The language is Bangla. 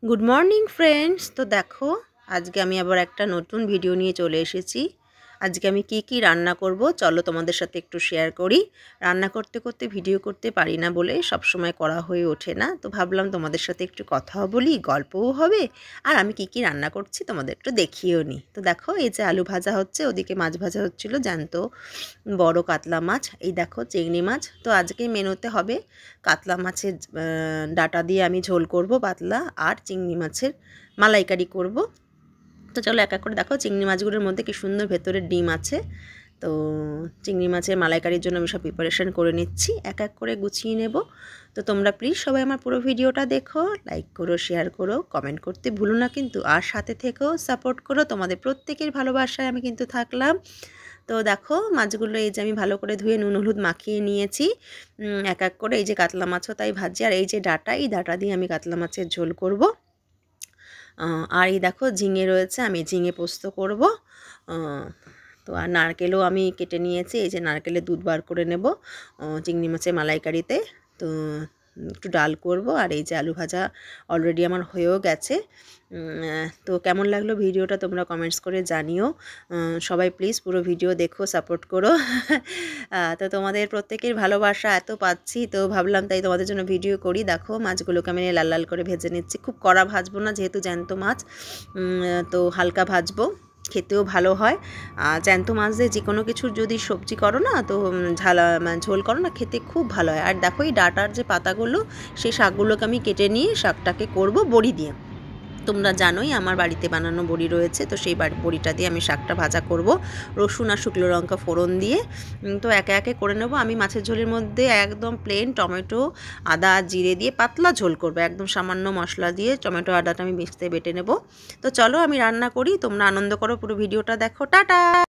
Good morning friends. তো দেখো, আজকে আমি আবার একটা নতুন ভিডিও নিয়ে চলে এসেছি। আজকে আমি কি রান্না করব চলো তোমাদের সাথে একটু শেয়ার করি। রান্না করতে করতে ভিডিও করতে পারি না বলে সব সময় করা হয়ে ওঠে না, তো ভাবলাম তোমাদের সাথে একটু কথাও বলি, গল্পও হবে, আর আমি কি রান্না করছি তোমাদের একটু দেখিয়েও নিই। তো দেখো, এই যে আলু ভাজা হচ্ছে, ওদিকে মাছ ভাজা হচ্ছিল, জ্যান্ত বড় কাতলা মাছ, এই দেখো চিংড়ি মাছ। তো আজকে মেনুতে হবে কাতলা মাছের ডাটা দিয়ে আমি ঝোল করব পাতলা, আর চিংড়ি মাছের মালাইকারি করব। তো চলো এক এক করে দেখো, চিংড়ি মাছগুলোর মধ্যে কি সুন্দর ভেতরে ডিম আছে। তো চিংড়ি মাছের মালাইকারির জন্য আমি সব প্রিপারেশান করে নিচ্ছি, এক এক করে গুছিয়ে নেব। তো তোমরা প্লিজ সবাই আমার পুরো ভিডিওটা দেখো, লাইক করো, শেয়ার করো, কমেন্ট করতে ভুলো না কিন্তু, আর সাথে থেকেও সাপোর্ট করো। তোমাদের প্রত্যেকের ভালোবাসায় আমি কিন্তু থাকলাম। তো দেখো মাছগুলো এই যে আমি ভালো করে ধুয়ে নুন হলুদ মাখিয়ে নিয়েছি এক এক করে। এই যে কাতলা মাছও তাই ভাজি, আর এই যে ডাটা, এই ডাটা দিয়ে আমি কাতলা মাছের ঝোল করব। আর এই দেখো ঝিঙে রয়েছে, আমি ঝিঙে পোস্ত করব। তো আর নারকেলও আমি কেটে নিয়েছি, এই যে নারকেলের দুধ বার করে নেব চিংড়ি মাছের মালাইকারিতে। তো একটু ডাল করব, আর এই যে আলু ভাজা অলরেডি আমার হয়েও গেছে। তো কেমন লাগলো ভিডিওটা তোমরা কমেন্টস করে জানিও। সবাই প্লিজ পুরো ভিডিও দেখো, সাপোর্ট করো। তো তোমাদের প্রত্যেকের ভালোবাসা এত পাচ্ছি, তো ভাবলাম তাই তোমাদের জন্য ভিডিও করি। দেখো মাছগুলোকে আমি লাল লাল করে ভেজে নিচ্ছি, খুব কড়া ভাজবো না যেহেতু জ্যান্ত মাছ, তো হালকা ভাজবো, খেতেও ভালো হয়। জ্যান্ত মাছ দিয়ে যে কোনো কিছুর যদি সবজি করো না, তো ঝোল করো না, খেতে খুব ভালো হয়। আর দেখো এই ডাটার যে পাতাগুলো, সেই শাকগুলোকে আমি কেটে নিয়ে শাকটাকে করব বড়ি দিয়ে। তোমরা জানোই আমার বাড়িতে বানানো বড়ি রয়েছে, তো সেই বড়িটা দিয়ে আমি শাকটা ভাজা করব রসুন আর শুকনো লঙ্কা ফোড়ন দিয়ে। তো একে একে করে নেব। আমি মাছের ঝোলের মধ্যে একদম প্লেন টমেটো আদা জিরে দিয়ে পাতলা ঝোল করব, একদম সামান্য মশলা দিয়ে টমেটো আদাটা আমি মিক্সিতে বেটে নেব। তো চলো আমি রান্না করি, তোমরা আনন্দ করো, পুরো ভিডিওটা দেখো। টাটা।